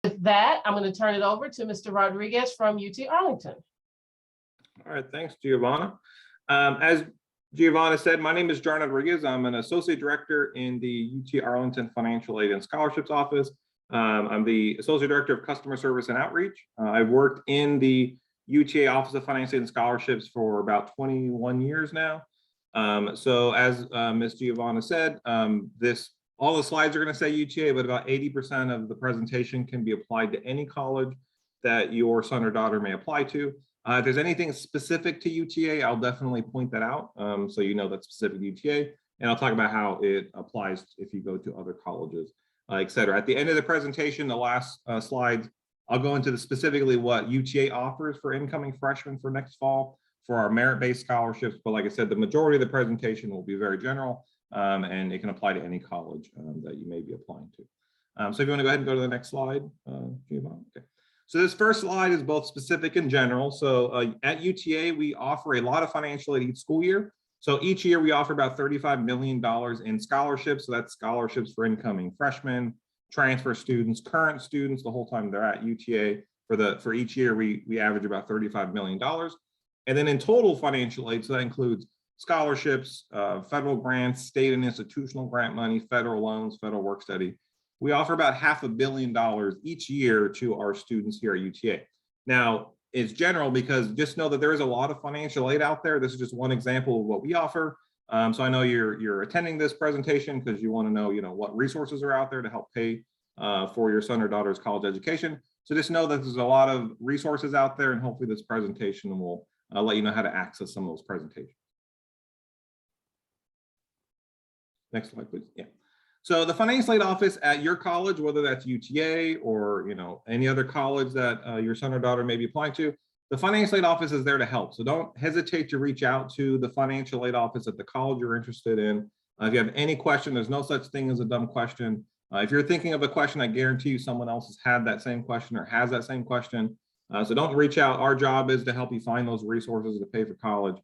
With that, I'm going to turn it over to Mr. Rodriguez from UT Arlington. All right, thanks, Giovanna. As Giovanna said, my name is John Rodriguez. I'm an associate director in the UT Arlington Financial Aid and Scholarships Office. I'm the associate director of customer service and outreach. I've worked in the UTA Office of Financial Aid and Scholarships for about 21 years now. So as Ms. Giovanna said, all the slides are going to say UTA, but about 80% of the presentation can be applied to any college that your son or daughter may apply to. If there's anything specific to UTA, I'll definitely point that out so you know that's specific to UTA, and I'll talk about how it applies if you go to other colleges, et cetera. At the end of the presentation, the last slides, I'll go into specifically what UTA offers for incoming freshmen for next fall for our merit-based scholarships. But like I said, the majority of the presentation will be very general, and it can apply to any college that you may be applying to. So if you want to go ahead and go to the next slide, Giovanna. Okay. So this first slide is both specific and general. So at UTA, we offer a lot of financial aid each school year. So each year we offer about $35 million in scholarships. So that's scholarships for incoming freshmen, transfer students, current students, the whole time they're at UTA. For each year, we average about $35 million. And then in total financial aid, so that includes scholarships, federal grants, state and institutional grant money, federal loans, federal work study. We offer about $500 million each year to our students here at UTA. Now, it's general because just know that there is a lot of financial aid out there. This is just one example of what we offer. So I know you're attending this presentation because you want to know, what resources are out there to help pay for your son or daughter's college education. So just know that there's a lot of resources out there, and hopefully this presentation will let you know how to access some of those presentations. Next slide, please. Yeah. So the financial aid office at your college, whether that's UTA or any other college that your son or daughter may be applying to, the financial aid office is there to help. So don't hesitate to reach out to the financial aid office at the college you're interested in. If you have any question, there's no such thing as a dumb question. If you're thinking of a question, I guarantee you someone else has had that same question or has that same question. So don't reach out. Our job is to help you find those resources to pay for college.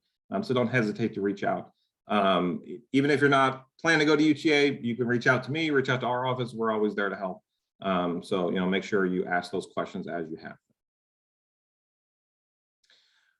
So don't hesitate to reach out. Even if you're not planning to go to UTA, you can reach out to me, reach out to our office. We're always there to help. So, make sure you ask those questions as you have.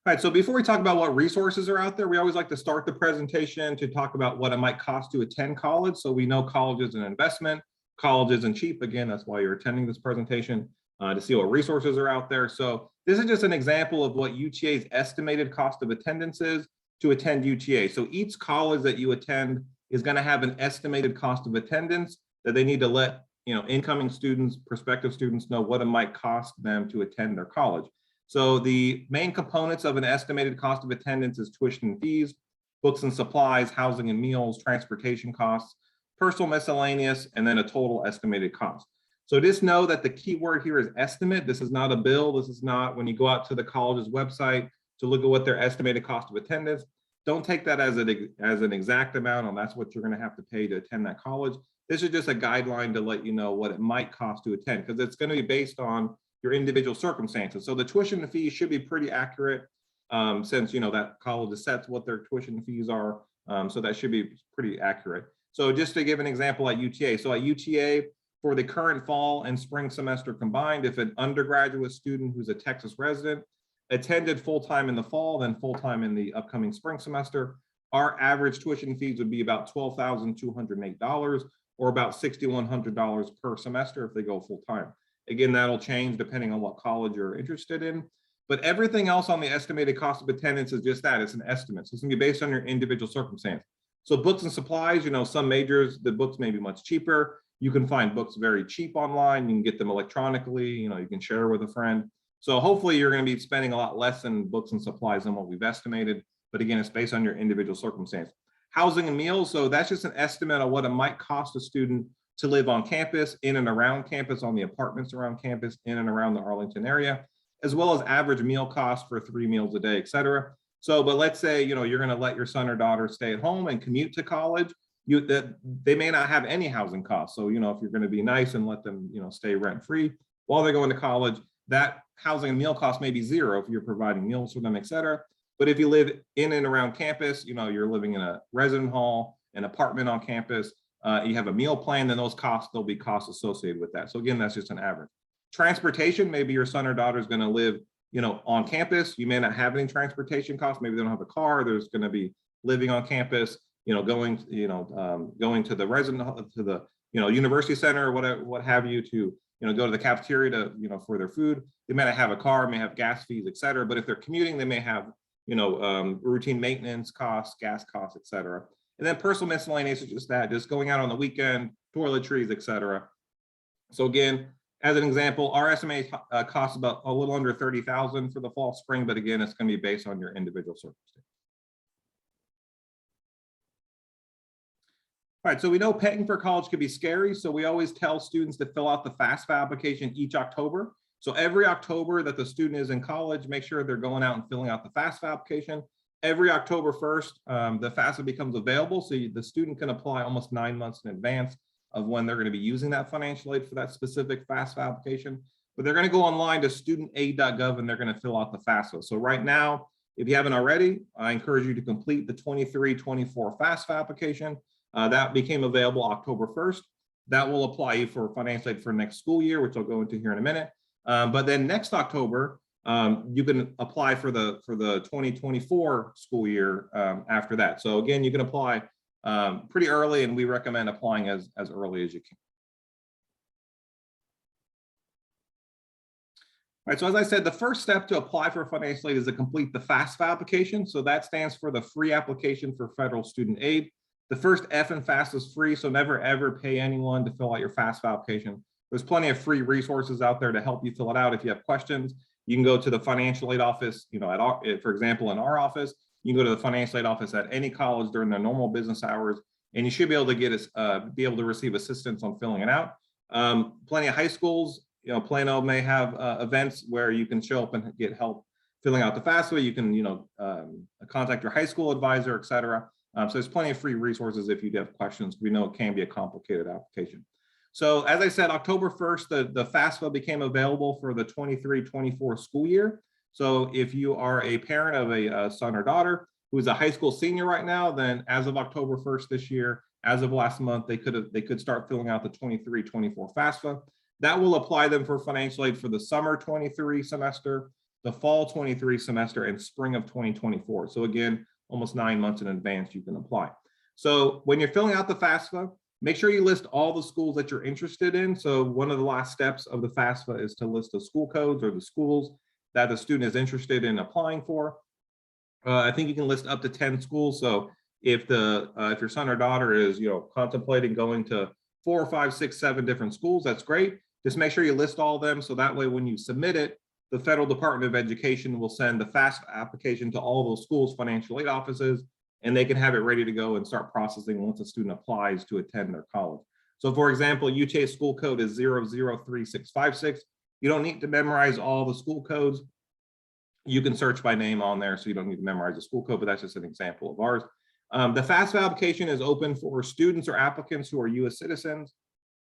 All right, so before we talk about what resources are out there, we always like to start the presentation to talk about what it might cost to attend college. So we know college is an investment, college isn't cheap. Again, that's why you're attending this presentation, to see what resources are out there. So this is just an example of what UTA's estimated cost of attendance is to attend UTA. So each college that you attend is going to have an estimated cost of attendance that they need to let incoming students, prospective students know what it might cost them to attend their college. So the main components of an estimated cost of attendance is tuition and fees, books and supplies, housing and meals, transportation costs, personal miscellaneous, and then a total estimated cost. So just know that the key word here is estimate. This is not a bill. This is not when you go out to the college's website to look at what their estimated cost of attendance. Don't take that as an exact amount, and that's what you're going to have to pay to attend that college. This is just a guideline to let you know what it might cost to attend, because it's going to be based on your individual circumstances. So the tuition and fees should be pretty accurate, since that college sets what their tuition and fees are. So that should be pretty accurate. So just to give an example at UTA. So at UTA, for the current fall and spring semester combined, if an undergraduate student who's a Texas resident attended full-time in the fall, then full-time in the upcoming spring semester, our average tuition fees would be about $12,208, or about $6,100 per semester if they go full-time. Again, that'll change depending on what college you're interested in, but everything else on the estimated cost of attendance is just that, it's an estimate. So it's gonna be based on your individual circumstance. So books and supplies, some majors, the books may be much cheaper. You can find books very cheap online. You can get them electronically, you can share with a friend. So hopefully you're going to be spending a lot less in books and supplies than what we've estimated. But again, it's based on your individual circumstance. Housing and meals, so that's just an estimate of what it might cost a student to live on campus, in and around campus, on the apartments around campus, in and around the Arlington area, as well as average meal costs for 3 meals a day, et cetera. So, but let's say, you're going to let your son or daughter stay at home and commute to college. They may not have any housing costs. So, if you're going to be nice and let them, stay rent-free while they're going to college, that housing and meal cost may be zero if you're providing meals for them, et cetera. But if you live in and around campus, you're living in a resident hall, an apartment on campus, you have a meal plan, then those costs, there'll be costs associated with that. So again, that's just an average. Transportation, maybe your son or daughter is going to live, on campus. You may not have any transportation costs. Maybe they don't have a car. There's going to be living on campus, going to the university center or whatever, what have you, to, go to the cafeteria to, for their food. They may not have a car, may have gas fees, et cetera. But if they're commuting, they may have, routine maintenance costs, gas costs, et cetera. And then personal miscellaneous is just going out on the weekend, toiletries, et cetera. So again, as an example, our estimate costs about a little under $30,000 for the fall, spring, but again, it's going to be based on your individual circumstance. All right, so we know paying for college can be scary, so we always tell students to fill out the FAFSA application each October. So every October that the student is in college, make sure they're going out and filling out the FAFSA application. Every October 1st, the FAFSA becomes available, so the student can apply almost 9 months in advance of when they're going to be using that financial aid for that specific FAFSA application. But they're going to go online to studentaid.gov and they're going to fill out the FAFSA. So right now, if you haven't already, I encourage you to complete the 23-24 FAFSA application. That became available October 1st. That will apply you for financial aid for next school year, which I'll go into here in a minute. But then next October, you can apply for the 2024 school year after that. So again, you can apply pretty early, and we recommend applying as early as you can. All right, so as I said, the first step to apply for financial aid is to complete the FAFSA application. So that stands for the free application for federal student aid. The first F in FAFSA is free, so never ever pay anyone to fill out your FAFSA application. There's plenty of free resources out there to help you fill it out. If you have questions, you can go to the financial aid office, for example, in our office. You can go to the financial aid office at any college during their normal business hours, and you should be able to receive assistance on filling it out. Plenty of high schools, Plano may have events where you can show up and get help filling out the FAFSA. You can, contact your high school advisor, et cetera. So there's plenty of free resources if you have questions. We know it can be a complicated application. So as I said, October 1st, the FAFSA became available for the 23-24 school year. So if you are a parent of a son or daughter who is a high school senior right now, then as of October 1st this year, as of last month, they could start filling out the 23-24 FAFSA. That will apply them for financial aid for the summer 23 semester, the fall 23 semester, and spring of 2024. So again, almost 9 months in advance you can apply. So when you're filling out the FAFSA, make sure you list all the schools that you're interested in. So one of the last steps of the FAFSA is to list the school codes or the schools that the student is interested in applying for. I think you can list up to 10 schools. So if your son or daughter is contemplating going to 4, 5, 6, 7 different schools, that's great. Just make sure you list all of them, so that way when you submit it, the Federal Department of Education will send the FAFSA application to all those schools' financial aid offices, and they can have it ready to go and start processing once a student applies to attend their college. So for example, UTA school code is 003656. You don't need to memorize all the school codes. You can search by name on there, so you don't need to memorize the school code, but that's just an example of ours. The FAFSA application is open for students or applicants who are U.S. citizens,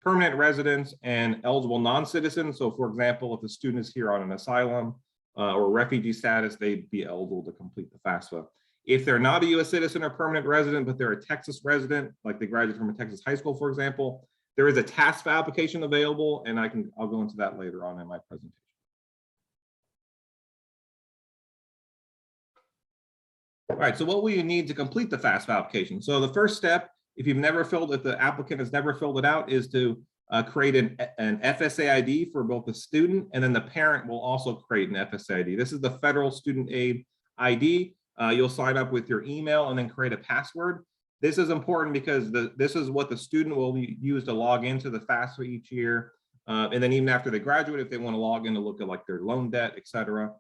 permanent residents, and eligible non-citizens. So for example, if the student is here on an asylum or refugee status, they'd be eligible to complete the FAFSA. If they're not a U.S. citizen or permanent resident, but they're a Texas resident, like they graduated from a Texas high school, for example, there is a TASFA application available, and I'll go into that later on in my presentation. All right, so what will you need to complete the FAFSA application? So the first step, if the applicant has never filled it out, is to create an FSA ID for both the student, and then the parent will also create an FSA ID. This is the Federal Student Aid ID. You'll sign up with your email and then create a password. This is important because this is what the student will use to log into the FAFSA each year. And then even after they graduate, if they want to log in to look at like their loan debt, et cetera,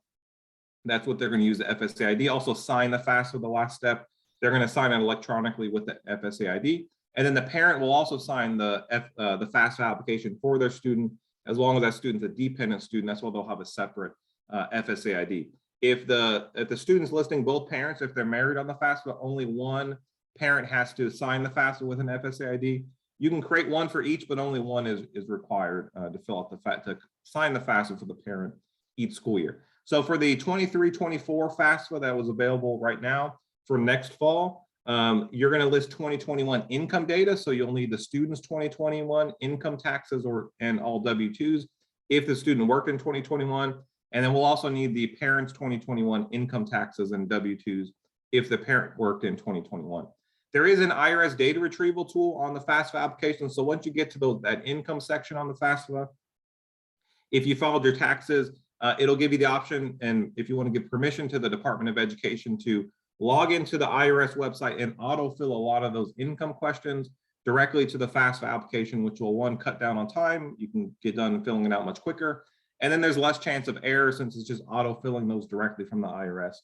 that's what they're going to use the FSA ID. Also sign the FAFSA, the last step. They're going to sign it electronically with the FSA ID. And then the parent will also sign the FAFSA application for their student, as long as that student's a dependent student. That's why they'll have a separate FSA ID. If the student's listing both parents, if they're married on the FAFSA, only one parent has to sign the FAFSA with an FSA ID. You can create one for each, but only one is required to fill out to sign the FAFSA for the parent each school year. So for the 23-24 FAFSA that was available right now for next fall, you're going to list 2021 income data. So you'll need the student's 2021 income taxes and all W-2s. if the student worked in 2021. And then we'll also need the parents' 2021 income taxes and W-2s if the parent worked in 2021. There is an IRS data retrieval tool on the FAFSA application. So once you get to that income section on the FAFSA, if you filed your taxes, it'll give you the option, and if you want to give permission to the Department of Education to log into the IRS website and autofill a lot of those income questions directly to the FAFSA application, which will, one, cut down on time. You can get done filling it out much quicker. And then there's less chance of error since it's just autofilling those directly from the IRS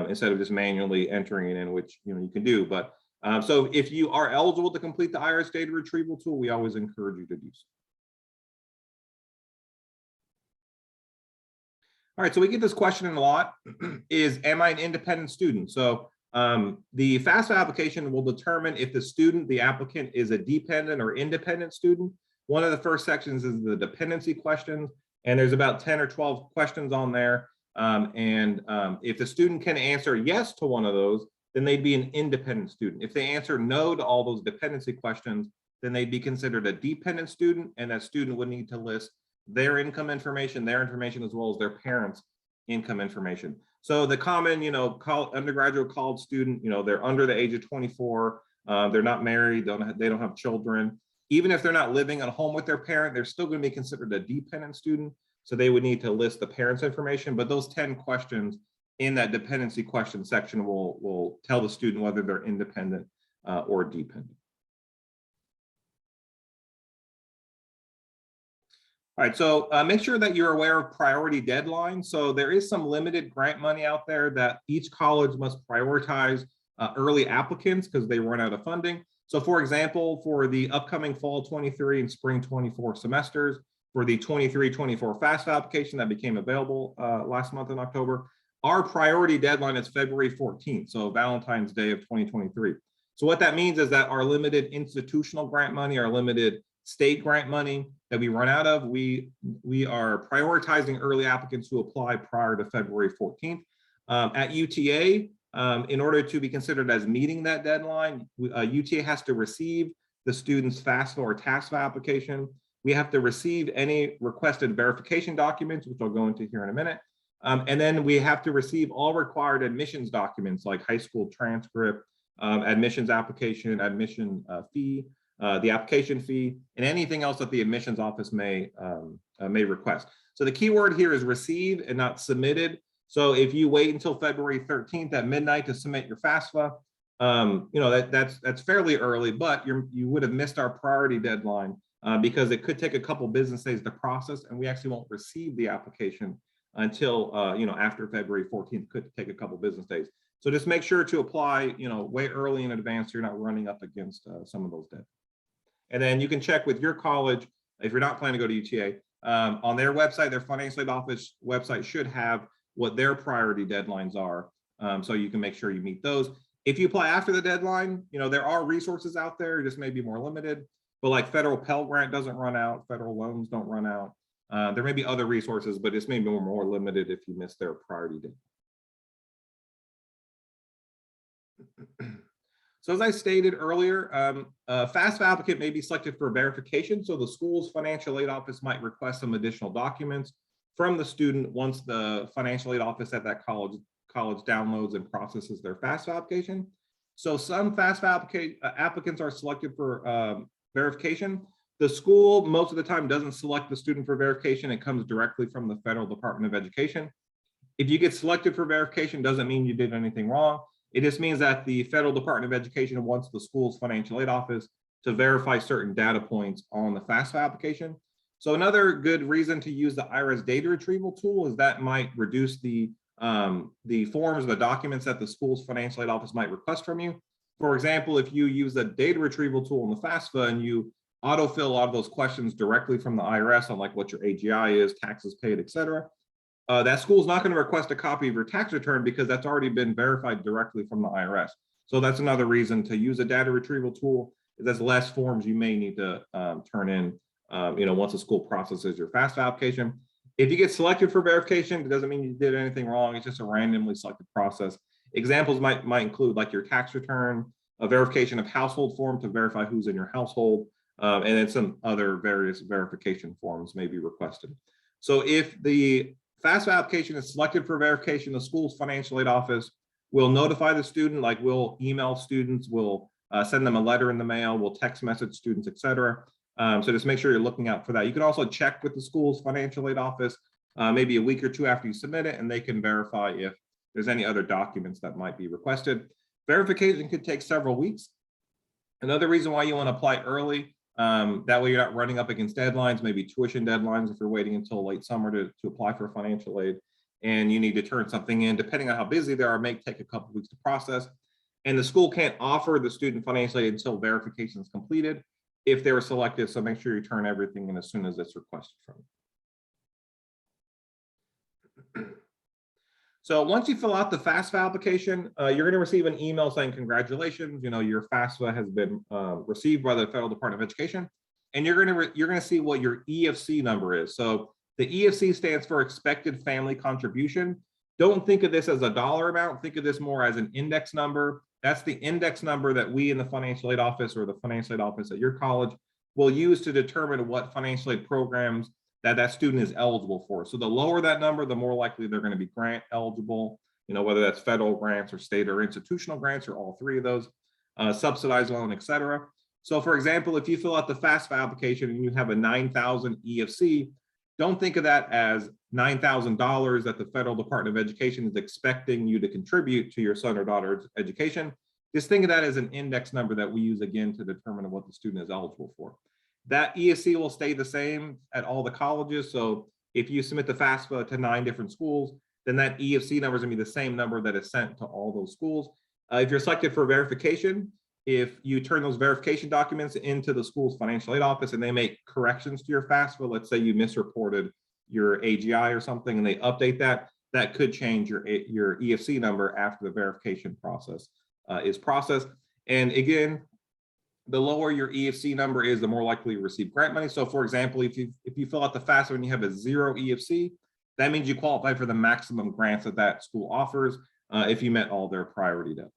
instead of just manually entering it in, which you can do. But so if you are eligible to complete the IRS data retrieval tool, we always encourage you to do so. All right, so we get this question a lot, is, am I an independent student? So the FAFSA application will determine if the student, the applicant, is a dependent or independent student. One of the first sections is the dependency questions, and there's about 10 or 12 questions on there. If the student can answer yes to one of those, then they'd be an independent student. If they answer no to all those dependency questions, then they'd be considered a dependent student, and that student would need to list their income information, as well as their parents' income information. So the common, undergraduate college student, they're under the age of 24, they're not married, they don't have children. Even if they're not living at home with their parent, they're still going to be considered a dependent student. So they would need to list the parents' information, but those 10 questions in that dependency question section will tell the student whether they're independent or dependent. All right, so make sure that you're aware of priority deadlines. So there is some limited grant money out there that each college must prioritize early applicants because they run out of funding. So for example, for the upcoming fall 23 and spring 24 semesters, for the 23-24 FAFSA application that became available last month in October, our priority deadline is February 14th, so Valentine's Day of 2023. So what that means is that our limited institutional grant money, our limited state grant money that we run out of, we are prioritizing early applicants who apply prior to February 14th. At UTA, in order to be considered as meeting that deadline, UTA has to receive the student's FAFSA or TAFSA application. We have to receive any requested verification documents, which I'll go into here in a minute. And then we have to receive all required admissions documents like high school transcript, admissions application, admission fee, the application fee, and anything else that the admissions office may request. So the key word here is receive and not submitted. So if you wait until February 13th at midnight to submit your FAFSA, that's fairly early, but you would have missed our priority deadline because it could take a couple business days to process, and we actually won't receive the application until after February 14th. Could take a couple business days. So just make sure to apply way early in advance so you're not running up against some of those deadlines. And then you can check with your college, if you're not planning to go to UTA, on their website, their financial aid office website should have what their priority deadlines are. So you can make sure you meet those. If you apply after the deadline, there are resources out there, just may be more limited, but like federal Pell Grant doesn't run out, federal loans don't run out. There may be other resources, but it's maybe more limited if you miss their priority deadline. So as I stated earlier, a FAFSA applicant may be selected for verification. So the school's financial aid office might request some additional documents from the student once the financial aid office at that college downloads and processes their FAFSA application. So some FAFSA applicants are selected for verification. The school most of the time doesn't select the student for verification. It comes directly from the Federal Department of Education. If you get selected for verification, doesn't mean you did anything wrong. It just means that the Federal Department of Education wants the school's financial aid office to verify certain data points on the FAFSA application. So another good reason to use the IRS data retrieval tool is that might reduce the forms, the documents that the school's financial aid office might request from you. For example, if you use the data retrieval tool in the FAFSA and you autofill a lot of those questions directly from the IRS on like what your AGI is, taxes paid, et cetera, that school is not going to request a copy of your tax return because that's already been verified directly from the IRS. So that's another reason to use a data retrieval tool. There's less forms you may need to turn in, once the school processes your FAFSA application. If you get selected for verification, it doesn't mean you did anything wrong. It's just a randomly selected process. Examples might include like your tax return, a verification of household form to verify who's in your household, and then some other various verification forms may be requested. So if the FAFSA application is selected for verification, the school's financial aid office will notify the student, like we'll email students, we'll send them a letter in the mail, we'll text message students, et cetera. So just make sure you're looking out for that. You can also check with the school's financial aid office maybe a week or two after you submit it, and they can verify if there's any other documents that might be requested. Verification could take several weeks. Another reason why you want to apply early, that way you're not running up against deadlines, maybe tuition deadlines if you're waiting until late summer to apply for financial aid, and you need to turn something in, depending on how busy they are, it may take a couple weeks to process. And the school can't offer the student financial aid until verification is completed if they were selected, so make sure you turn everything in as soon as it's requested from you. So once you fill out the FAFSA application, you're going to receive an email saying congratulations, your FAFSA has been received by the Federal Department of Education, and you're going to see what your EFC number is. So the EFC stands for expected family contribution. Don't think of this as a dollar amount. Think of this more as an index number. That's the index number that we in the financial aid office or the financial aid office at your college will use to determine what financial aid programs that student is eligible for. So the lower that number, the more likely they're going to be grant eligible, whether that's federal grants or state or institutional grants or all three of those, subsidized loan, et cetera. So for example, if you fill out the FAFSA application and you have a 9,000 EFC, don't think of that as $9,000 that the Federal Department of Education is expecting you to contribute to your son or daughter's education. Just think of that as an index number that we use again to determine what the student is eligible for. That EFC will stay the same at all the colleges. So if you submit the FAFSA to 9 different schools, then that EFC number is going to be the same number that is sent to all those schools. If you're selected for verification, if you turn those verification documents into the school's financial aid office and they make corrections to your FAFSA, let's say you misreported your AGI or something and they update that, that could change your EFC number after the verification process is processed. And again, the lower your EFC number is, the more likely you receive grant money. So for example, if you fill out the FAFSA and you have a 0 EFC, that means you qualify for the maximum grants that school offers if you met all their priority deadlines.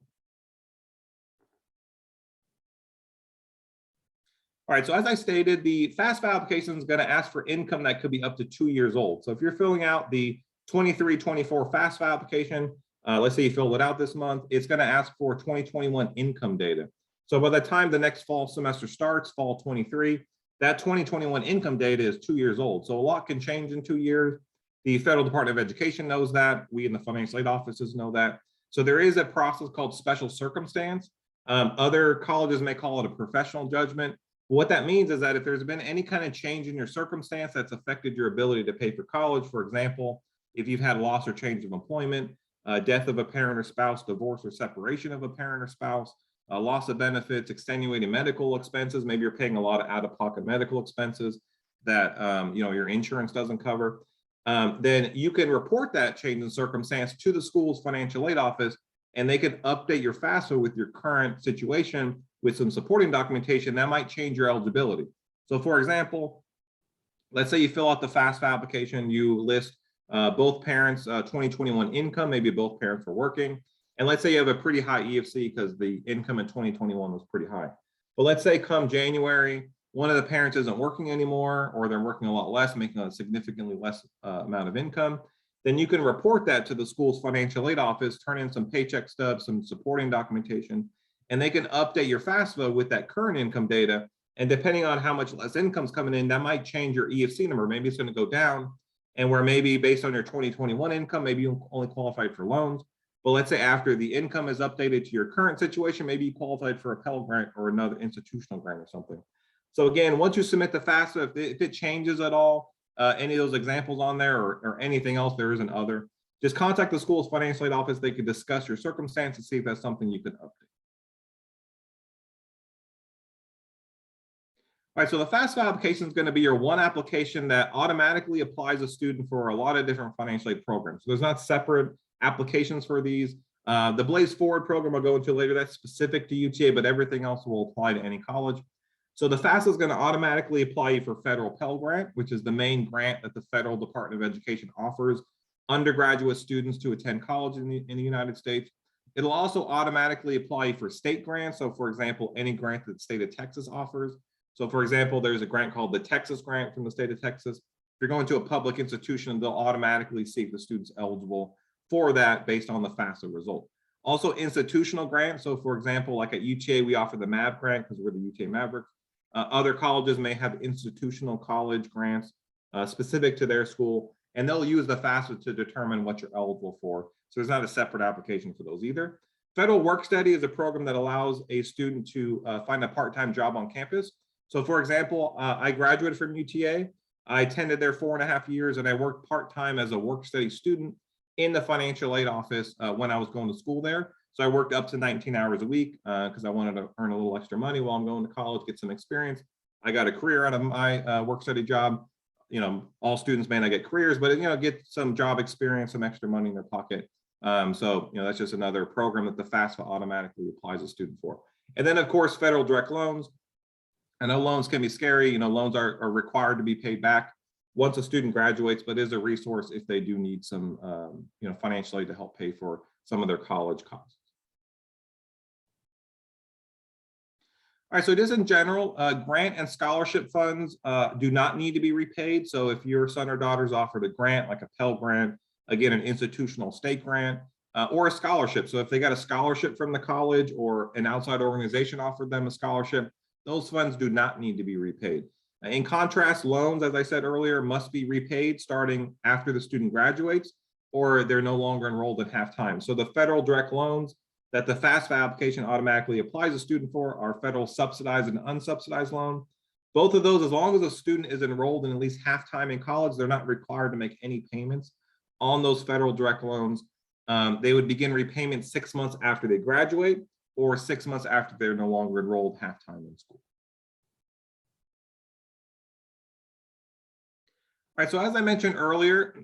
All right, so as I stated, the FAFSA application is going to ask for income that could be up to 2 years old. So if you're filling out the 23-24 FAFSA application, let's say you filled it out this month, it's going to ask for 2021 income data. So by the time the next fall semester starts, fall 23, that 2021 income data is 2 years old. So a lot can change in 2 years. The Federal Department of Education knows that. We in the financial aid offices know that. So there is a process called special circumstance. Other colleges may call it a professional judgment. What that means is that if there's been any kind of change in your circumstance that's affected your ability to pay for college, for example, if you've had loss or change of employment, death of a parent or spouse, divorce or separation of a parent or spouse, loss of benefits, extenuating medical expenses, maybe you're paying a lot of out-of-pocket medical expenses that your insurance doesn't cover, then you can report that change in circumstance to the school's financial aid office, and they can update your FAFSA with your current situation with some supporting documentation that might change your eligibility. So for example, let's say you fill out the FAFSA application, you list both parents' 2021 income, maybe both parents are working, and let's say you have a pretty high EFC because the income in 2021 was pretty high. But let's say come January, one of the parents isn't working anymore, or they're working a lot less, making a significantly less amount of income, then you can report that to the school's financial aid office, turn in some paycheck stubs, some supporting documentation, and they can update your FAFSA with that current income data. And depending on how much less income's coming in, that might change your EFC number. Maybe it's going to go down, and where maybe based on your 2021 income, maybe you only qualified for loans. But let's say after the income is updated to your current situation, maybe you qualified for a Pell Grant or another institutional grant or something. So again, once you submit the FAFSA, if it changes at all, any of those examples on there or anything else, there is an other, just contact the school's financial aid office. They can discuss your circumstance and see if that's something you can update. All right, so the FAFSA application is going to be your one application that automatically applies a student for a lot of different financial aid programs. So there's not separate applications for these. The Blaze Forward program I'll go into later, that's specific to UTA, but everything else will apply to any college. So the FAFSA is going to automatically apply you for federal Pell Grant, which is the main grant that the Federal Department of Education offers undergraduate students to attend college in the United States. It'll also automatically apply you for state grants. So for example, any grant that the state of Texas offers. So for example, there's a grant called the Texas Grant from the state of Texas. If you're going to a public institution, they'll automatically see if the student's eligible for that based on the FAFSA result. Also institutional grants. So for example, like at UTA, we offer the MAV grant because we're the UTA Mavericks. Other colleges may have institutional college grants specific to their school, and they'll use the FAFSA to determine what you're eligible for. So there's not a separate application for those either. Federal Work Study is a program that allows a student to find a part-time job on campus. So for example, I graduated from UTA. I attended there 4.5 years, and I worked part-time as a work study student in the financial aid office when I was going to school there. So I worked up to 19 hours a week because I wanted to earn a little extra money while I'm going to college, get some experience. I got a career out of my work study job. You know, all students may not get careers, but get some job experience, some extra money in their pocket. So that's just another program that the FAFSA automatically applies a student for. And then of course, federal direct loans. I know loans can be scary. Loans are required to be paid back once a student graduates, but is a resource if they do need some financial aid to help pay for some of their college costs. All right, so just in general, grant and scholarship funds do not need to be repaid. So if your son or daughter's offered a grant, like a Pell Grant, again, an institutional state grant, or a scholarship. So if they got a scholarship from the college or an outside organization offered them a scholarship, those funds do not need to be repaid. In contrast, loans, as I said earlier, must be repaid starting after the student graduates, or they're no longer enrolled at halftime. So the federal direct loans that the FAFSA application automatically applies a student for are federal subsidized and unsubsidized loan. Both of those, as long as a student is enrolled in at least half-time in college, they're not required to make any payments on those federal direct loans. They would begin repayment 6 months after they graduate or 6 months after they're no longer enrolled half-time in school. All right, so as I mentioned earlier,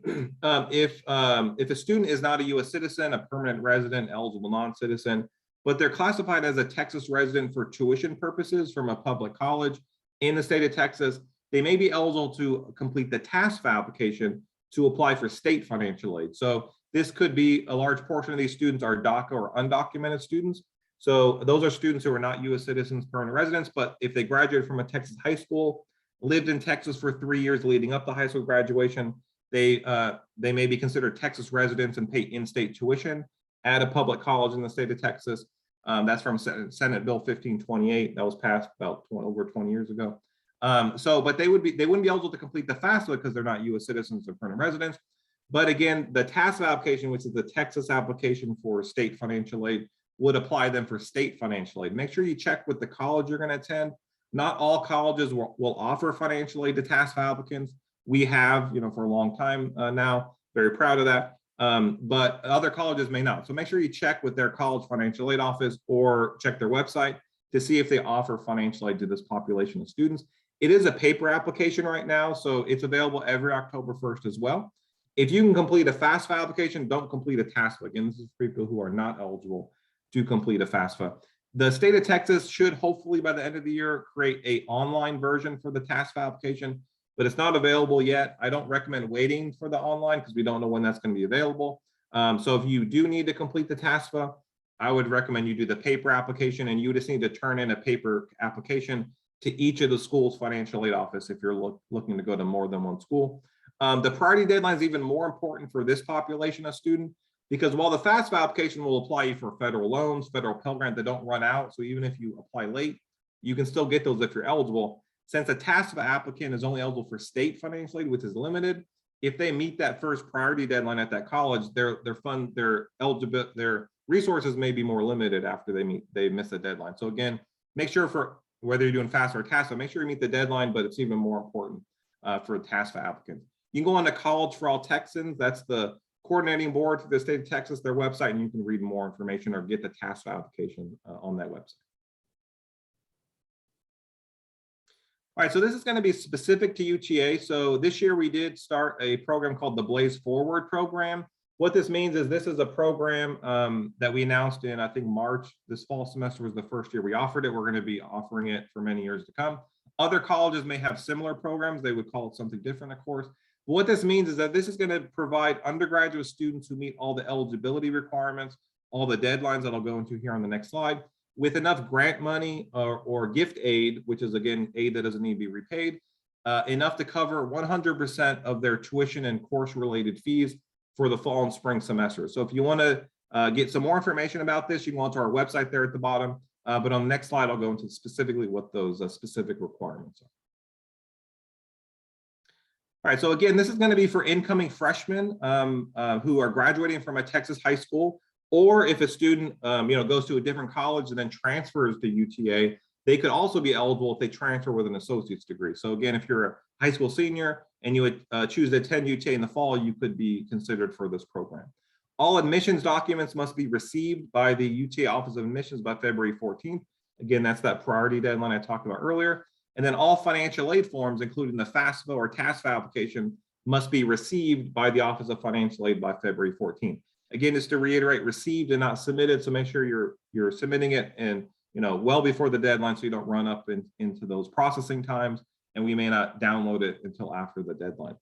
if a student is not a U.S. citizen, a permanent resident, eligible non-citizen, but they're classified as a Texas resident for tuition purposes from a public college in the state of Texas, they may be eligible to complete the TASFA application to apply for state financial aid. So this could be a large portion of these students are DACA or undocumented students. So those are students who are not U.S. citizens, permanent residents, but if they graduated from a Texas high school, lived in Texas for 3 years leading up to high school graduation, they may be considered Texas residents and pay in-state tuition at a public college in the state of Texas. That's from Senate Bill 1528 that was passed about over 20 years ago. But they wouldn't be eligible to complete the FAFSA because they're not U.S. citizens or permanent residents. But again, the TASFA application, which is the Texas application for state financial aid, would apply them for state financial aid. Make sure you check with the college you're going to attend. Not all colleges will offer financial aid to TASFA applicants. We have, for a long time now, very proud of that. But other colleges may not. So make sure you check with their college financial aid office or check their website to see if they offer financial aid to this population of students. It is a paper application right now, so it's available every October 1st as well. If you can complete a FAFSA application, don't complete a TASFA. Again, this is for people who are not eligible to complete a FAFSA. The state of Texas should hopefully by the end of the year create an online version for the TASFA application, but it's not available yet. I don't recommend waiting for the online because we don't know when that's going to be available. So if you do need to complete the TASFA, I would recommend you do the paper application, and you just need to turn in a paper application to each of the school's financial aid office if you're looking to go to more than one school. The priority deadline is even more important for this population of student, because while the FAFSA application will apply you for federal loans, federal Pell Grant that don't run out, so even if you apply late, you can still get those if you're eligible. Since a TASFA applicant is only eligible for state financial aid, which is limited, if they meet that first priority deadline at that college, their resources may be more limited after they miss the deadline. So again, make sure for whether you're doing FAFSA or TASFA, make sure you meet the deadline, but it's even more important for TASFA applicants. You can go on to College for All Texans. That's the coordinating board for the state of Texas, their website, and you can read more information or get the TASFA application on that website. All right, so this is going to be specific to UTA. So this year we did start a program called the Blaze Forward program. What this means is this is a program that we announced in, I think, March. This fall semester was the first year we offered it. We're going to be offering it for many years to come. Other colleges may have similar programs. They would call it something different, of course. But what this means is that this is going to provide undergraduate students who meet all the eligibility requirements, all the deadlines that I'll go into here on the next slide, with enough grant money or gift aid, which is again, aid that doesn't need to be repaid, enough to cover 100% of their tuition and course related fees for the fall and spring semester. So if you want to get some more information about this, you can go onto our website there at the bottom. But on the next slide, I'll go into specifically what those specific requirements are. All right, so again, this is going to be for incoming freshmen who are graduating from a Texas high school, or if a student goes to a different college and then transfers to UTA, they could also be eligible if they transfer with an associate's degree. So again, if you're a high school senior and you would choose to attend UTA in the fall, you could be considered for this program. All admissions documents must be received by the UTA Office of Admissions by February 14th. Again, that's that priority deadline I talked about earlier. And then all financial aid forms, including the FAFSA or TASFA application, must be received by the Office of Financial Aid by February 14th. Again, just to reiterate, received and not submitted. So make sure you're submitting it and well before the deadline, so you don't run up into those processing times, and we may not download it until after the deadline.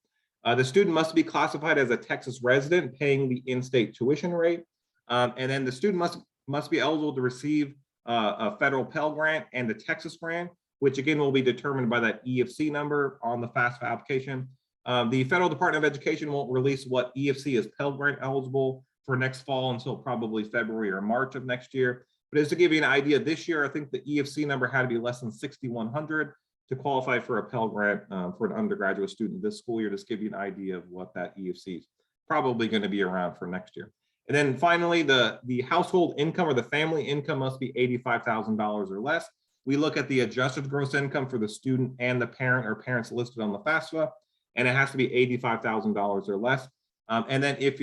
The student must be classified as a Texas resident paying the in-state tuition rate. And then the student must be eligible to receive a federal Pell Grant and the Texas grant, which again will be determined by that EFC number on the FAFSA application. The Federal Department of Education won't release what EFC is Pell Grant eligible for next fall until probably February or March of next year. But just to give you an idea, this year, I think the EFC number had to be less than 6,100 to qualify for a Pell Grant for an undergraduate student this school year. Just give you an idea of what that EFC is probably going to be around for next year. And then finally, the household income or the family income must be $85,000 or less. We look at the adjusted gross income for the student and the parent or parents listed on the FAFSA, and it has to be $85,000 or less. And then if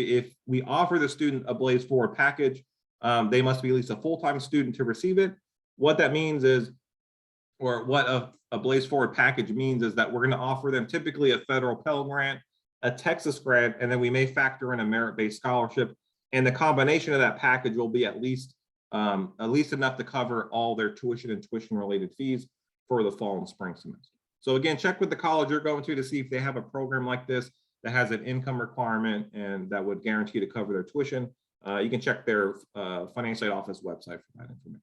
we offer the student a Blaze Forward package, they must be at least a full-time student to receive it. What that means is, or what a Blaze Forward package means, is that we're going to offer them typically a federal Pell Grant, a Texas grant, and then we may factor in a merit-based scholarship. And the combination of that package will be at least enough to cover all their tuition and tuition-related fees for the fall and spring semester. So again, check with the college you're going to see if they have a program like this that has an income requirement and that would guarantee to cover their tuition. You can check their financial aid office website for that information.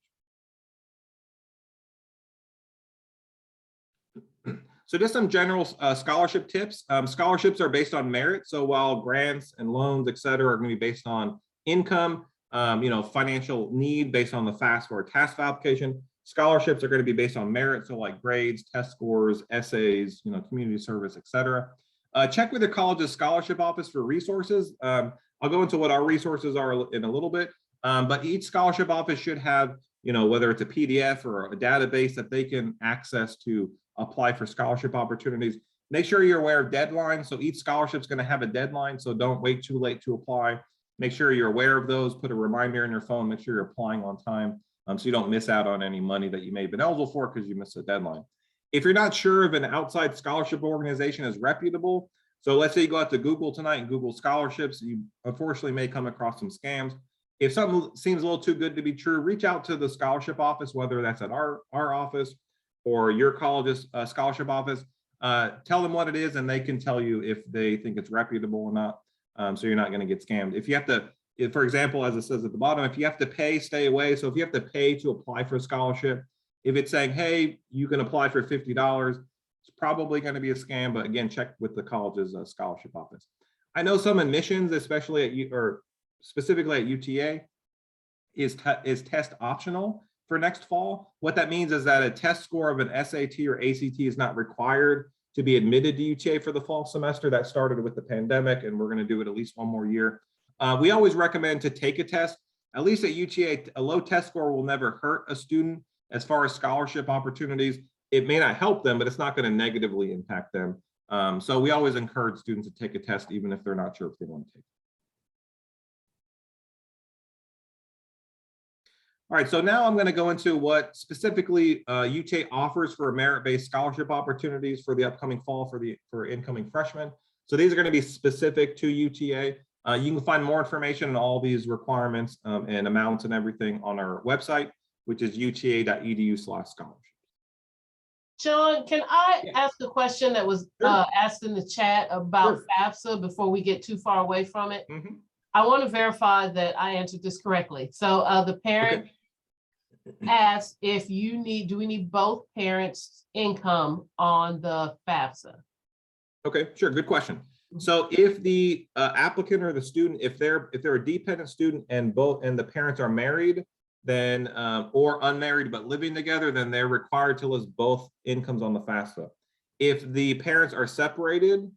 So just some general scholarship tips. Scholarships are based on merit. So while grants and loans, et cetera, are going to be based on income, financial need based on the FAFSA or TASFA application, scholarships are going to be based on merit. So like grades, test scores, essays, community service, et cetera. Check with the college's scholarship office for resources. I'll go into what our resources are in a little bit, but each scholarship office should have, whether it's a PDF or a database that they can access to apply for scholarship opportunities. Make sure you're aware of deadlines. So each scholarship is going to have a deadline, so don't wait too late to apply. Make sure you're aware of those, put a reminder in your phone, make sure you're applying on time so you don't miss out on any money that you may have been eligible for because you missed a deadline. If you're not sure if an outside scholarship organization is reputable, so let's say you go out to Google tonight and Google scholarships, you unfortunately may come across some scams. If something seems a little too good to be true, reach out to the scholarship office, whether that's at our office or your college's scholarship office. Tell them what it is and they can tell you if they think it's reputable or not, so you're not going to get scammed. If you have to, for example, as it says at the bottom, if you have to pay, stay away. So if you have to pay to apply for a scholarship, if it's saying, hey, you can apply for $50, it's probably going to be a scam, but again, check with the college's scholarship office. I know some admissions, especially specifically at UTA, is test optional for next fall. What that means is that a test score of an SAT or ACT is not required to be admitted to UTA for the fall semester. That started with the pandemic, and we're going to do it at least one more year. We always recommend to take a test. At least at UTA, a low test score will never hurt a student as far as scholarship opportunities. It may not help them, but it's not going to negatively impact them. So we always encourage students to take a test, even if they're not sure if they want to take it. All right, so now I'm going to go into what specifically UTA offers for merit-based scholarship opportunities for the upcoming fall for incoming freshmen. So these are going to be specific to UTA. You can find more information on all these requirements and amounts and everything on our website, which is uta.edu/scholarship. John, can I ask a question that was asked in the chat about FAFSA before we get too far away from it? I want to verify that I answered this correctly. So the parent asked if do we need both parents' income on the FAFSA? Okay, sure, good question. So if the applicant or the student, if they're a dependent student and the parents are married, then or unmarried but living together, then they're required to list both incomes on the FAFSA. If the parents are separated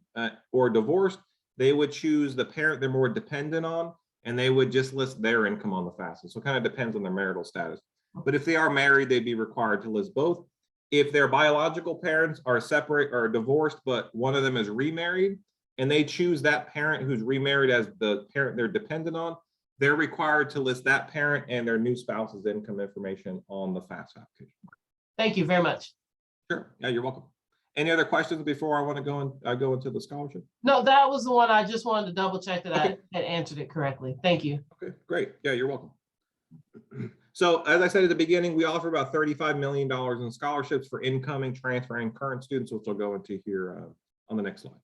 or divorced, they would choose the parent they're more dependent on, and they would just list their income on the FAFSA. So it kind of depends on their marital status. But if they are married, they'd be required to list both. If their biological parents are separate or divorced, but one of them is remarried, and they choose that parent who's remarried as the parent they're dependent on, they're required to list that parent and their new spouse's income information on the FAFSA application. Thank you very much. Sure, yeah, you're welcome. Any other questions before I want to go into the scholarship? No, that was the one. I just wanted to double check that I had answered it correctly. Thank you. Okay, great. Yeah, you're welcome. So as I said at the beginning, we offer about $35 million in scholarships for incoming, transferring, current students, which I'll go into here on the next slide.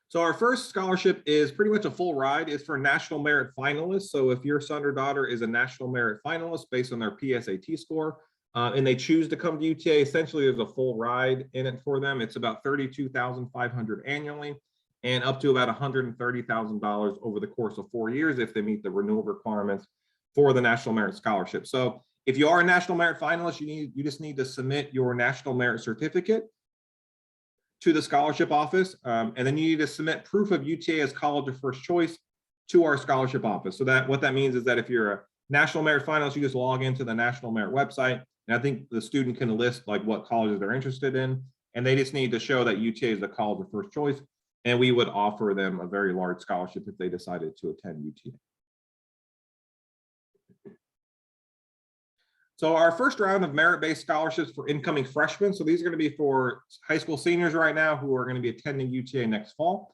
So our first scholarship is pretty much a full ride. It's for national merit finalists. So if your son or daughter is a national merit finalist based on their PSAT score, and they choose to come to UTA, essentially there's a full ride in it for them. It's about $32,500 annually and up to about $130,000 over the course of 4 years if they meet the renewal requirements for the National Merit Scholarship. So if you are a National Merit finalist, you just need to submit your National Merit Certificate to the scholarship office, and then you need to submit proof of UTA as college of first choice to our scholarship office. So that what that means is that if you're a National Merit finalist, you just log into the National Merit website, and I think the student can list like what colleges they're interested in, and they just need to show that UTA is the college of first choice, and we would offer them a very large scholarship if they decided to attend UTA. So our first round of merit-based scholarships for incoming freshmen, so these are going to be for high school seniors right now who are going to be attending UTA next fall,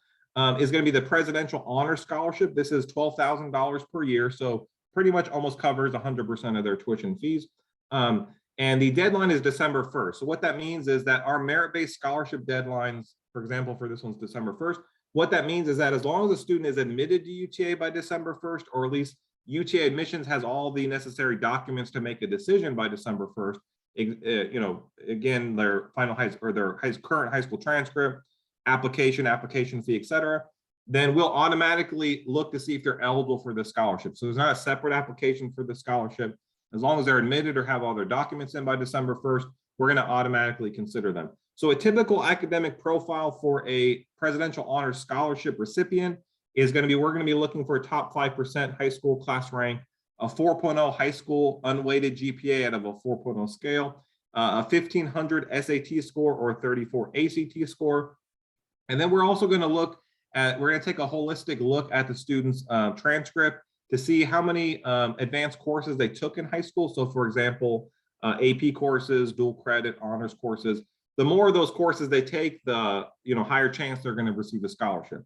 is going to be the Presidential Honor Scholarship. This is $12,000 per year, so pretty much almost covers 100% of their tuition fees. And the deadline is December 1st. So what that means is that our merit-based scholarship deadlines, for example, for this one's December 1st, what that means is that as long as a student is admitted to UTA by December 1st, or at least UTA admissions has all the necessary documents to make a decision by December 1st, you know, again, their final current high school transcript, application fee, et cetera, then we'll automatically look to see if they're eligible for the scholarship. So there's not a separate application for the scholarship. As long as they're admitted or have all their documents in by December 1st, we're going to automatically consider them. So a typical academic profile for a Presidential Honors Scholarship recipient is going to be, we're going to be looking for a top 5% high school class rank, a 4.0 high school unweighted GPA out of a 4.0 scale, a 1500 SAT score or 34 ACT score. And then we're also going to look at, we're going to take a holistic look at the student's transcript to see how many advanced courses they took in high school. So for example, AP courses, dual credit, honors courses. The more of those courses they take, the higher chance they're going to receive a scholarship.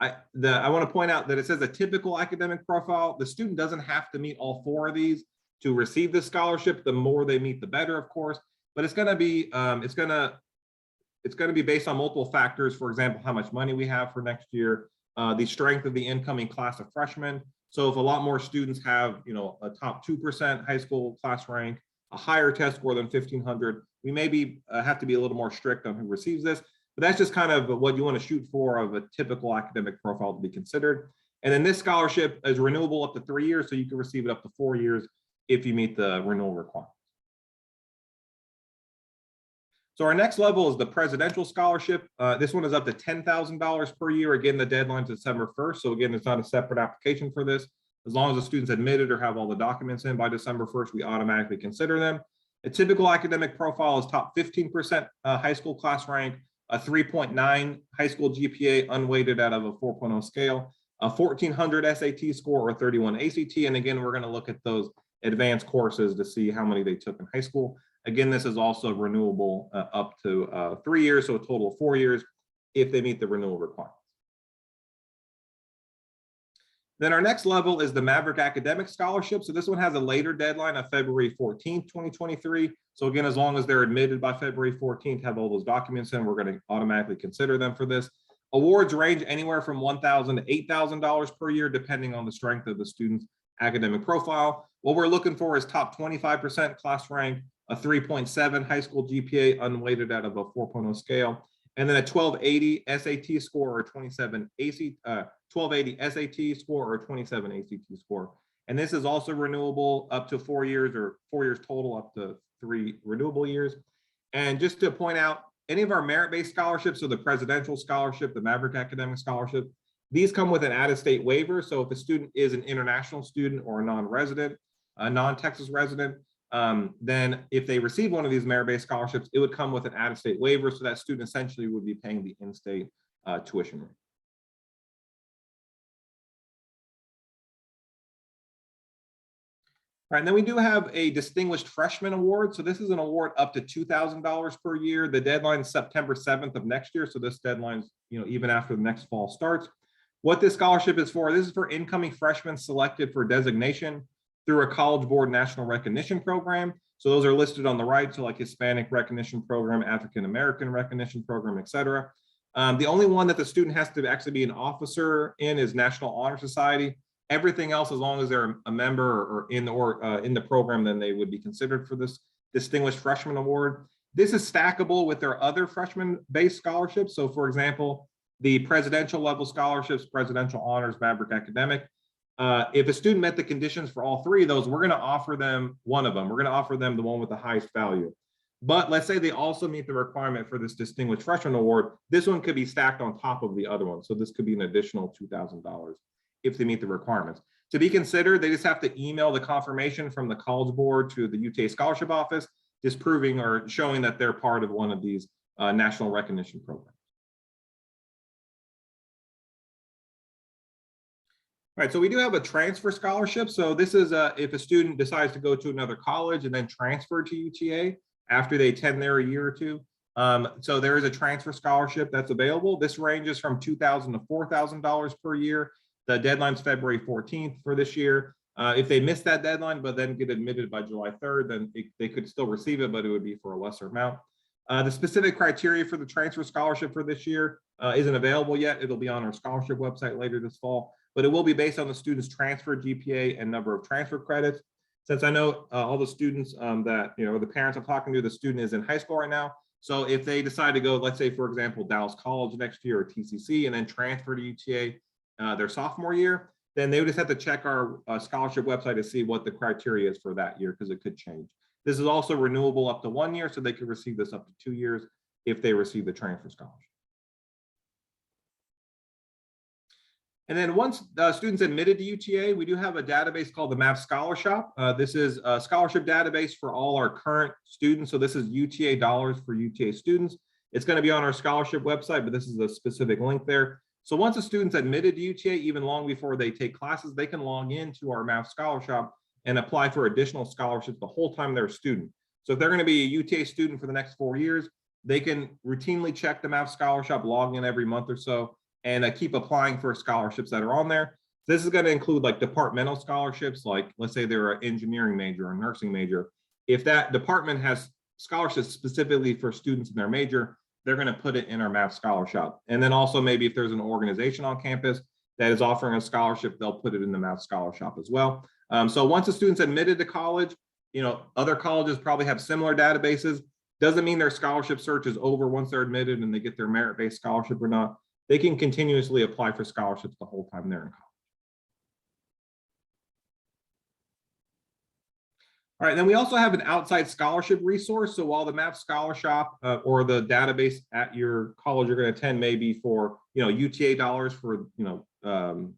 I want to point out that it says a typical academic profile. The student doesn't have to meet all 4 of these to receive the scholarship. The more they meet, the better, of course. But it's going to be it's going to be based on multiple factors. For example, how much money we have for next year, the strength of the incoming class of freshmen. So if a lot more students have a top 2% high school class rank, a higher test score than 1500, we maybe have to be a little more strict on who receives this. But that's just kind of what you want to shoot for of a typical academic profile to be considered. And then this scholarship is renewable up to 3 years, so you can receive it up to 4 years if you meet the renewal requirements. So our next level is the Presidential Scholarship. This one is up to $10,000 per year. Again, the deadline's December 1st. So again, it's not a separate application for this. As long as the student's admitted or have all the documents in by December 1st, we automatically consider them. A typical academic profile is top 15% high school class rank, a 3.9 high school GPA unweighted out of a 4.0 scale, a 1400 SAT score or 31 ACT. And again, we're going to look at those advanced courses to see how many they took in high school. Again, this is also renewable up to 3 years, so a total of 4 years if they meet the renewal requirements. Then our next level is the Maverick Academic Scholarship. So this one has a later deadline of February 14th, 2023. So again, as long as they're admitted by February 14th, have all those documents in, we're going to automatically consider them for this. Awards range anywhere from $1,000 to $8,000 per year, depending on the strength of the student's academic profile. What we're looking for is top 25% class rank, a 3.7 high school GPA unweighted out of a 4.0 scale, and then a 1280 SAT score or 27 1280 SAT score or 27 ACT score. And this is also renewable up to 4 years or 4 years total, up to 3 renewable years. And just to point out, any of our merit-based scholarships, so the presidential scholarship, the Maverick Academic Scholarship, these come with an out-of-state waiver. So if a student is an international student or a non-resident, a non-Texas resident, then if they receive one of these merit-based scholarships, it would come with an out-of-state waiver. So that student essentially would be paying the in-state tuition rate. All right, and then we do have a Distinguished Freshman Award. So this is an award up to $2,000 per year. The deadline is September 7th of next year. So this deadline's, even after the next fall starts. What this scholarship is for, this is for incoming freshmen selected for designation through a College Board National Recognition Program. So those are listed on the right, so like Hispanic Recognition Program, African American Recognition Program, et cetera. The only one that the student has to actually be an officer in is National Honor Society. Everything else, as long as they're a member or in the program, then they would be considered for this Distinguished Freshman Award. This is stackable with their other freshman-based scholarships. So for example, the presidential level scholarships, presidential honors, Maverick Academic. If a student met the conditions for all three of those, we're going to offer them one of them. We're going to offer them the one with the highest value. But let's say they also meet the requirement for this Distinguished Freshman Award. This one could be stacked on top of the other one. So this could be an additional $2,000 if they meet the requirements. To be considered, they just have to email the confirmation from the College Board to the UTA Scholarship Office, disproving or showing that they're part of one of these national recognition programs. All right, so we do have a transfer scholarship. So this is if a student decides to go to another college and then transfer to UTA after they attend there a year or two. So there is a transfer scholarship that's available. This ranges from $2,000 to $4,000 per year. The deadline's February 14th for this year. If they miss that deadline, but then get admitted by July 3rd, then they could still receive it, but it would be for a lesser amount. The specific criteria for the transfer scholarship for this year isn't available yet. It'll be on our scholarship website later this fall, but it will be based on the student's transfer GPA and number of transfer credits. Since I know all the students that, the parents I'm talking to, the student is in high school right now. So if they decide to go, let's say, for example, Dallas College next year or TCC and then transfer to UTA their sophomore year, then they would just have to check our scholarship website to see what the criteria is for that year, because it could change. This is also renewable up to 1 year, so they could receive this up to 2 years if they receive the transfer scholarship. And then once students admitted to UTA, we do have a database called the MAV Scholar Shop. This is a scholarship database for all our current students. So this is UTA dollars for UTA students. It's going to be on our scholarship website, but this is a specific link there. So once a student's admitted to UTA, even long before they take classes, they can log into our MAV Scholar Shop and apply for additional scholarships the whole time they're a student. So if they're going to be a UTA student for the next 4 years, they can routinely check the MAV Scholar Shop, log in every month or so, and keep applying for scholarships that are on there. This is going to include like departmental scholarships, like let's say they're an engineering major or nursing major. If that department has scholarships specifically for students in their major, they're going to put it in our MAV Scholar Shop. And then also maybe if there's an organization on campus that is offering a scholarship, they'll put it in the MAV Scholar Shop as well. So once a student's admitted to college, other colleges probably have similar databases. Doesn't mean their scholarship search is over once they're admitted and they get their merit-based scholarship or not. They can continuously apply for scholarships the whole time they're in college. All right, then we also have an outside scholarship resource. So while the MAV Scholar Shop or the database at your college you're going to attend may be for UTA dollars for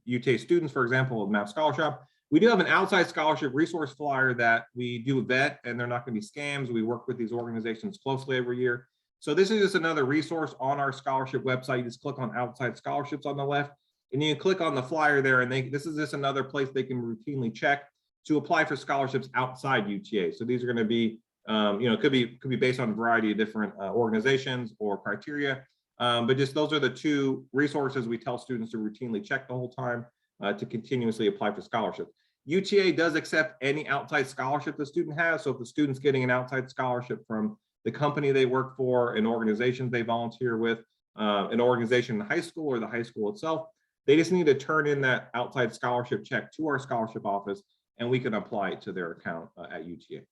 UTA students, for example, of MAV Scholar Shop, we do have an outside scholarship resource flyer that we do vet, and they're not going to be scams. We work with these organizations closely every year. So this is just another resource on our scholarship website. You just click on outside scholarships on the left, and you can click on the flyer there, and this is just another place they can routinely check to apply for scholarships outside UTA. So these are going to be, could be based on a variety of different organizations or criteria, but just those are the two resources we tell students to routinely check the whole time to continuously apply for scholarships. UTA does accept any outside scholarship the student has. So if the student's getting an outside scholarship from the company they work for, an organization they volunteer with, an organization in high school or the high school itself, They just need to turn in that outside scholarship check to our scholarship office, and we can apply it to their account at UTA.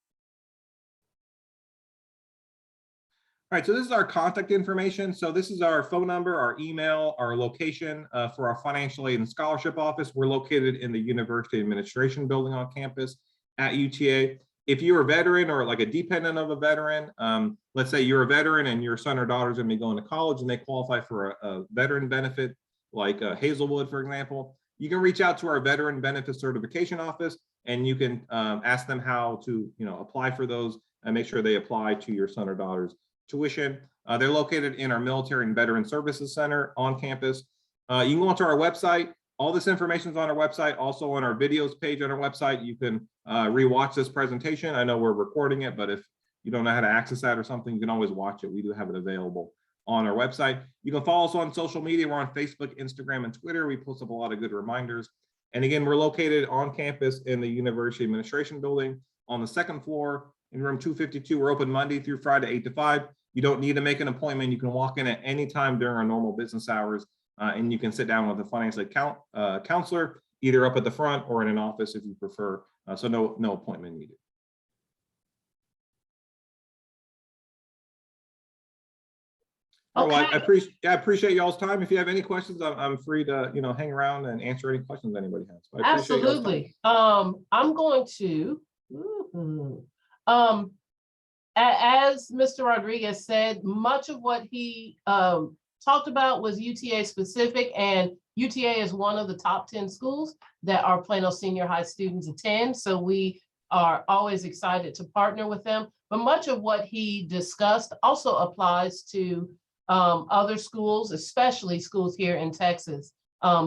All right, so this is our contact information. So this is our phone number, our email, our location for our financial aid and scholarship office. We're located in the University Administration Building on campus at UTA. If you're a veteran or like a dependent of a veteran, let's say you're a veteran and your son or daughter's gonna be going to college and they qualify for a veteran benefit, like Hazelwood, for example, you can reach out to our Veteran Benefit Certification Office and you can ask them how to, apply for those and make sure they apply to your son or daughter's tuition. They're located in our Military and Veteran Services Center on campus. You can go onto our website. All this information is on our website. Also on our videos page on our website, you can rewatch this presentation. I know we're recording it, but if you don't know how to access that or something, you can always watch it. We do have it available on our website. You can follow us on social media. We're on Facebook, Instagram, and Twitter. We post up a lot of good reminders. And again, we're located on campus in the University Administration Building on the second floor in room 252. We're open Monday through Friday, 8 to 5. You don't need to make an appointment. You can walk in at any time during our normal business hours, and you can sit down with a financial aid counselor, either up at the front or in an office if you prefer. So no appointment needed. Okay. Well, I appreciate y'all's time. If you have any questions, I'm free to hang around and answer any questions anybody has. Absolutely. I'm going to. As Mr. Rodriguez said, much of what he talked about was UTA specific, and UTA is one of the top 10 schools that our Plano Senior High students attend. So we are always excited to partner with them. But much of what he discussed also applies to other schools, especially schools here in Texas,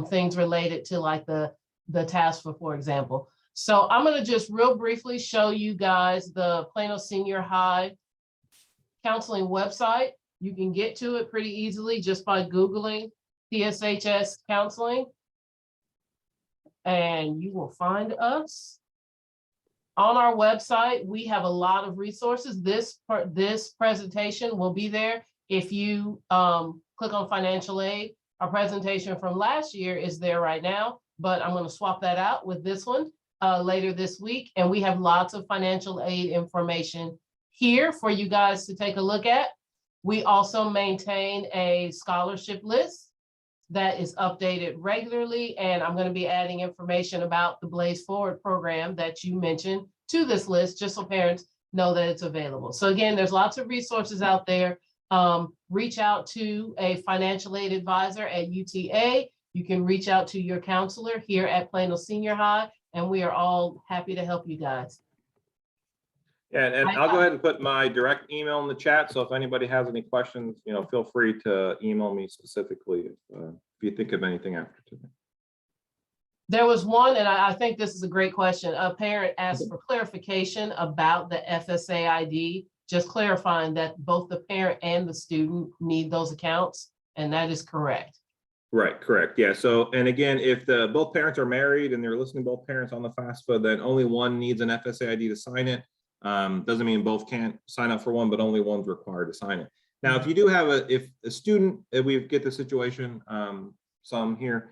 things related to like the TASFA, for example. So I'm going to just real briefly show you guys the Plano Senior High counseling website. You can get to it pretty easily just by Googling PSHS counseling, and you will find us. On our website, we have a lot of resources. This presentation will be there. If you click on financial aid, our presentation from last year is there right now, but I'm going to swap that out with this one later this week. And we have lots of financial aid information here for you guys to take a look at. We also maintain a scholarship list that is updated regularly. And I'm going to be adding information about the Blaze Forward program that you mentioned to this list, just so parents know that it's available. So again, there's lots of resources out there. Reach out to a financial aid advisor at UTA. You can reach out to your counselor here at Plano Senior High, and we are all happy to help you guys. Yeah, and I'll go ahead and put my direct email in the chat. So if anybody has any questions, feel free to email me specifically if you think of anything after today. There was one, and I think this is a great question. A parent asked for clarification about the FSA ID, just clarifying that both the parent and the student need those accounts, and that is correct. Right, correct. Yeah. So, and again, if both parents are married and they're listing both parents on the FAFSA, then only one needs an FSA ID to sign it. Doesn't mean both can't sign up for one, but only one's required to sign it. Now, if you do have if a student, if we get the situation, some here,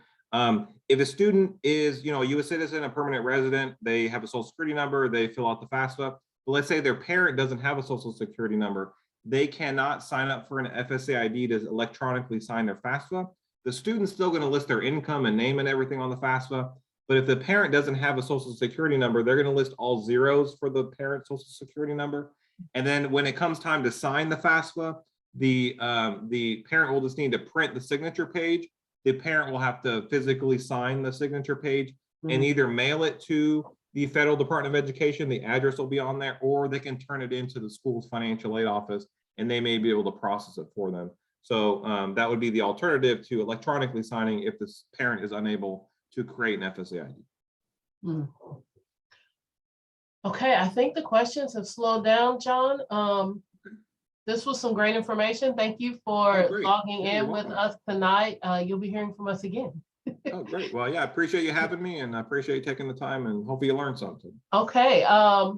if a student is, a U.S. citizen, a permanent resident, they have a social security number, they fill out the FAFSA, but let's say their parent doesn't have a social security number, they cannot sign up for an FSA ID to electronically sign their FAFSA. The student's still going to list their income and name and everything on the FAFSA. But if the parent doesn't have a social security number, they're going to list all zeros for the parent's social security number. And then when it comes time to sign the FAFSA, the parent will just need to print the signature page. The parent will have to physically sign the signature page and either mail it to the Federal Department of Education, the address will be on there, or they can turn it into the school's financial aid office and they may be able to process it for them. So that would be the alternative to electronically signing if this parent is unable to create an FSA ID. Okay, I think the questions have slowed down, John. This was some great information. Thank you for logging in with us tonight. You'll be hearing from us again. Oh, great. Well, yeah, I appreciate you having me and I appreciate you taking the time and hopefully you learned something. Okay, I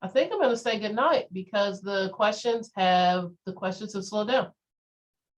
think I'm going to say good night because the questions have slowed down.